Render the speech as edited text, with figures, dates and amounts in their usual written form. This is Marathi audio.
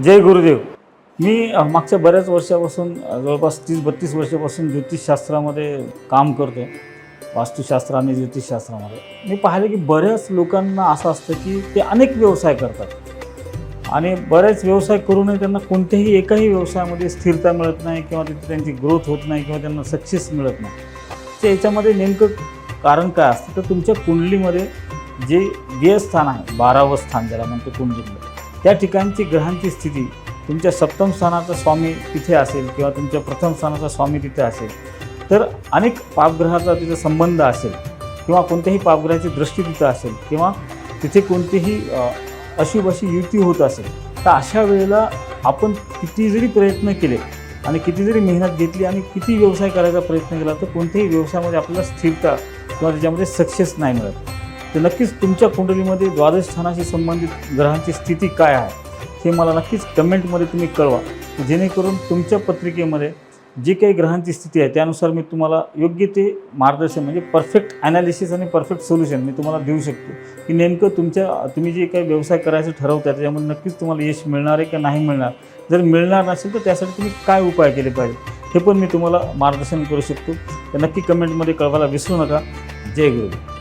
जय गुरुदेव. मी मागच्या बऱ्याच वर्षापासून जवळपास 30-32 वर्षापासून ज्योतिषशास्त्रामध्ये काम करतो. वास्तुशास्त्र आणि ज्योतिषशास्त्रामध्ये. मी पाहिलं की बऱ्याच लोकांना असं असतं की ते अनेक व्यवसाय करतात आणि बरेच व्यवसाय करूनही त्यांना कोणत्याही एकाही व्यवसायामध्ये स्थिरता मिळत नाही किंवा तिथे त्यांची ग्रोथ होत नाही किंवा त्यांना सक्सेस मिळत नाही. तर याच्यामध्ये नेमकं कारण काय असतं, तर तुमच्या कुंडलीमध्ये जे व्ययस्थान आहे, 12वं स्थान ज्याला म्हणतो कुंडलीमध्ये, त्या ठिकाणची ग्रहांची स्थिती तुमच्या सप्तम स्थानाचा स्वामी तिथे असेल किंवा तुमच्या प्रथम स्थानाचा स्वामी तिथे असेल, तर अनेक पापग्रहाचा तिथे संबंध असेल किंवा कोणत्याही पापग्रहाची दृष्टी तिथं असेल किंवा तिथे कोणतीही अशुभ अशी युती होत असेल, तर अशा वेळेला आपण किती जरी प्रयत्न केले आणि किती जरी मेहनत घेतली आणि किती व्यवसाय करायचा प्रयत्न केला, तर कोणत्याही व्यवसायामध्ये आपल्याला स्थिरता किंवा त्याच्यामध्ये सक्सेस नाही मिळत. तर नक्कीच तुमच्या कुंडलीमध्ये द्वादश स्थानाशी संबंधित ग्रहांची स्थिती काय आहे हे मला नक्कीच कमेंटमध्ये तुम्ही कळवा, जेणेकरून तुमच्या पत्रिकेमध्ये जी काही ग्रहांची स्थिती आहे त्यानुसार मी तुम्हाला योग्य ते मार्गदर्शन म्हणजे परफेक्ट ॲनालिसिस आणि परफेक्ट सोल्युशन मी तुम्हाला देऊ शकतो की नेमकं तुम्ही जे काही व्यवसाय करायचं ठरवता त्याच्यामध्ये नक्कीच तुम्हाला यश मिळणार आहे का नाही मिळणार. जर मिळणार नसेल तर त्यासाठी तुम्ही काय उपाय केले पाहिजे हे पण मी तुम्हाला मार्गदर्शन करू शकतो. तर नक्की कमेंटमध्ये कळवायला विसरू नका. जय गुरु.